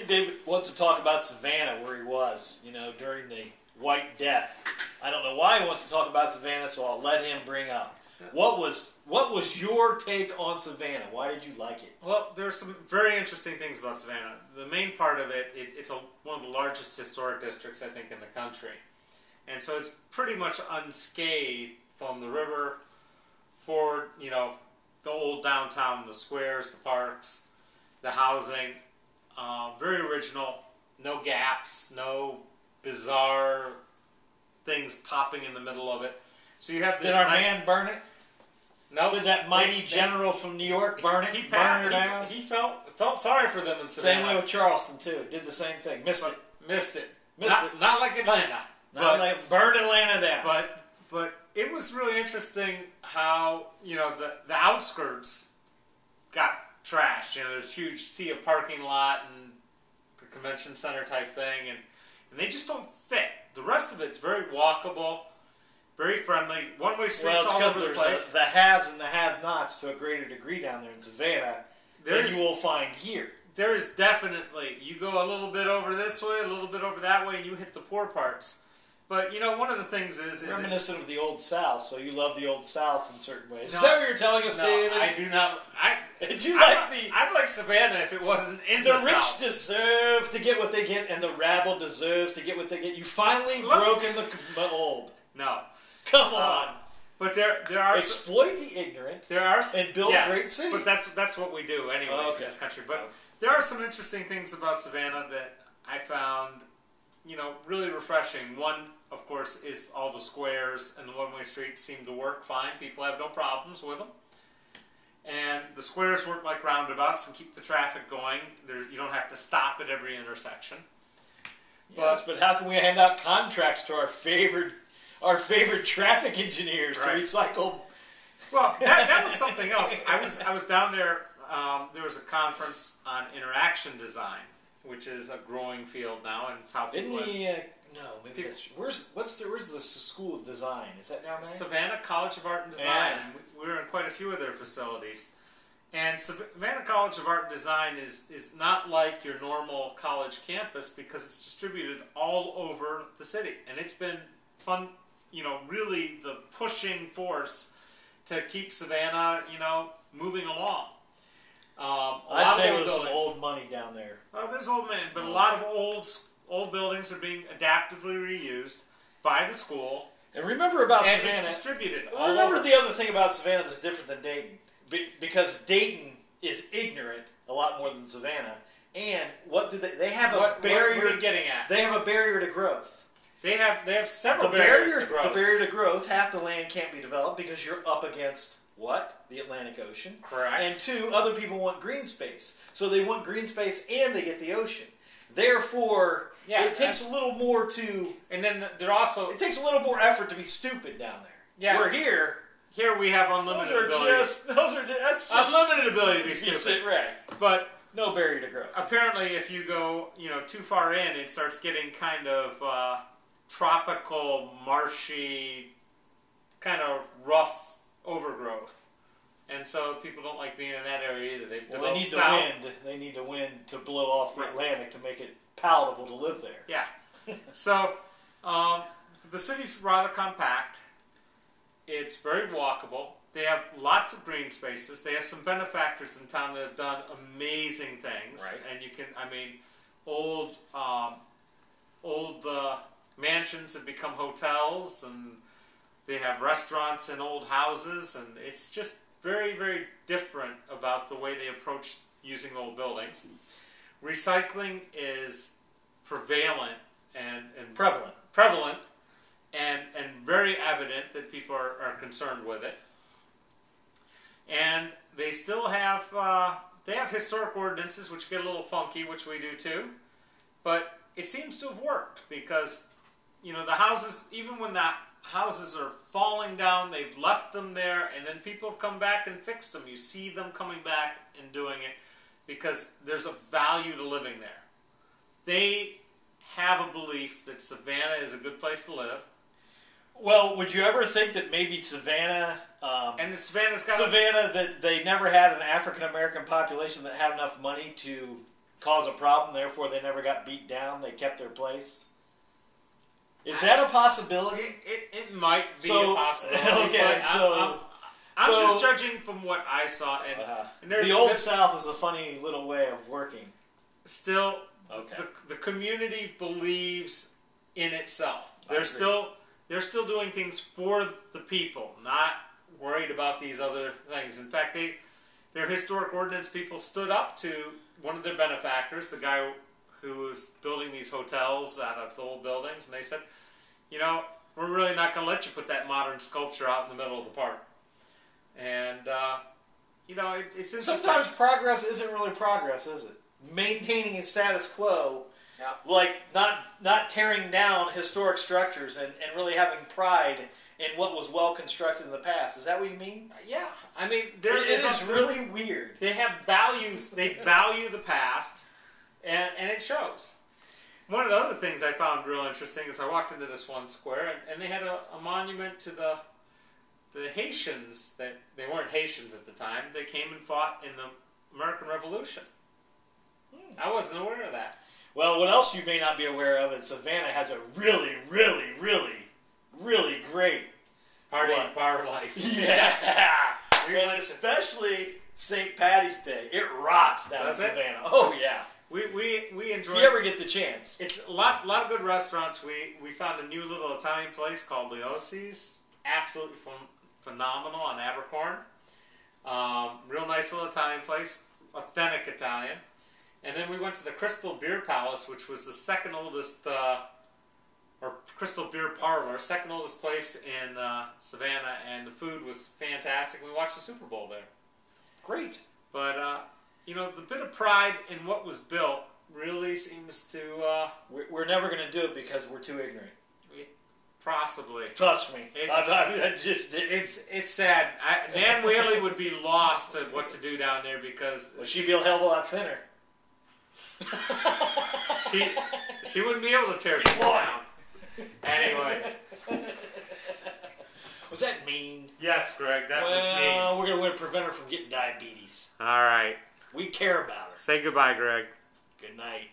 Dayton David wants to talk about Savannah, where he was, you know, during the White Death. I don't know why he wants to talk about Savannah, so I'll let him bring up. What was your take on Savannah? Why did you like it? Well, there are some very interesting things about Savannah. The main part of it, it's one of the largest historic districts, I think, in the country. And so it's pretty much unscathed from the river for, you know, the old downtown, the squares, the parks, the housing. Very original. No gaps, no bizarre things popping in the middle of it. So you have this. Did our man burn it? No. Did that mighty general from New York burn it? He burn her down? He felt sorry for them in Savannah. Same way with Charleston too. Did the same thing. Missed it. Not like Atlanta. Like burned Atlanta down. But it was really interesting how, you know, the outskirts got trashed. You know, there's a huge sea of parking lot and the convention center type thing, and they just don't fit. The rest of it's very walkable, very friendly, one-way streets all over the place. The haves and the have-nots to a greater degree down there in Savannah than you will find here. There is definitely, you go a little bit over this way, a little bit over that way, and you hit the poor parts. But, you know, one of the things is reminiscent of the Old South, so you love the Old South in certain ways. No, is that what you're telling us, no, David? I do not. I'd like Savannah if it wasn't in the rich South. Deserve to get what they get, and the rabble deserves to get what they get. You finally broken the mold. No. Come on. But there are exploit the ignorant. And build great cities. But that's what we do anyways in this country. But there are some interesting things about Savannah that I found, you know, really refreshing. One, of course, is all the squares and the one-way streets seem to work fine. People have no problems with them. And the squares work like roundabouts and keep the traffic going. You don't have to stop at every intersection. Yes, but how can we hand out contracts to our favorite traffic engineers to recycle? Well, that was something else. I was down there. There was a conference on interaction design, which is a growing field now, and it's how people. Where's the School of Design? Is that down there? Savannah College of Art and Design. And we were in quite a few of their facilities. And Savannah College of Art and Design is not like your normal college campus because it's distributed all over the city, and it's been fun. You know, really the pushing force to keep Savannah, you know, moving along. I'd say there's some old money down there. Well, there's old money, but a lot of old buildings are being adaptively reused by the school. And remember about Savannah, it's distributed. Remember the other thing about Savannah that's different than Dayton, because Dayton is ignorant a lot more than Savannah. And what do they have a barrier? What are you getting at? They have a barrier to growth. They have several barriers to growth. The barrier to growth, half the land can't be developed because you're up against what? The Atlantic Ocean. Correct. And two, other people want green space. So they want green space and they get the ocean. Therefore, it takes a little more to... And then they're also... It takes a little more effort to be stupid down there. Yeah. Where here we have unlimited ability. That's unlimited ability to be stupid. Right. But no barrier to growth. Apparently, if you go, you know, too far in, it starts getting kind of tropical, marshy, kind of rough overgrowth. And so people don't like being in that area either. They need the wind. They need the wind to blow off the Atlantic to make it palatable to live there. Yeah. So the city's rather compact. It's very walkable. They have lots of green spaces. They have some benefactors in town that have done amazing things. Right. And you can, I mean, old mansions have become hotels, and they have restaurants in old houses, and it's just very, very different about the way they approach using old buildings. Recycling is prevalent and prevalent and very evident that people are concerned with it. And they still have historic ordinances which get a little funky, which we do too. But it seems to have worked because, you know, the houses, even when the houses are falling down, they've left them there, and then people have come back and fixed them. You see them coming back and doing it because there's a value to living there. They have a belief that Savannah is a good place to live. Well, would you ever think that maybe Savannah... Savannah, that they never had an African-American population that had enough money to cause a problem, therefore they never got beat down, they kept their place? Is that a possibility? It might be a possibility. Okay, I'm just judging from what I saw. And the Old South is a funny little way of working. Still, okay. the community believes in itself. They're still doing things for the people, not worried about these other things. In fact, their historic ordinance people stood up to one of their benefactors, the guy who was building these hotels out of the old buildings, and they said, you know, we're really not going to let you put that modern sculpture out in the middle of the park. And, you know, it's interesting. Sometimes progress isn't really progress, is it? Maintaining a status quo, like not tearing down historic structures and really having pride in what was well constructed in the past. Is that what you mean? Yeah. I mean, it is really weird. They have values. They value the past, and it shows. One of the other things I found real interesting is I walked into this one square, and they had a monument to the Haitians. That they weren't Haitians at the time. They came and fought in the American Revolution. I wasn't aware of that. Well, what else you may not be aware of is Savannah has a really, really, really, really great party and bar life. Yeah. And especially St. Patty's Day. It rocks down in Savannah. Oh, yeah. We enjoy. If you ever get the chance. It's a lot of good restaurants. We found a new little Italian place called Leosi's. Absolutely phenomenal on Abercorn. Real nice little Italian place. Authentic Italian. And then we went to the Crystal Beer Palace, which was the second oldest, or Crystal Beer Parlor, second oldest place in Savannah, and the food was fantastic. We watched the Super Bowl there. Great. But, you know, the bit of pride in what was built really seems to... We're never going to do it because we're too ignorant. Possibly. Trust me. It's sad. Nan Whaley would be lost at what to do down there because... Well, she'd be a hell of a lot thinner. she wouldn't be able to tear people down. Anyways. Was that mean? Yes, Greg, that was mean. Well, we're going to prevent her from getting diabetes. All right. We care about her. Say goodbye, Greg. Good night.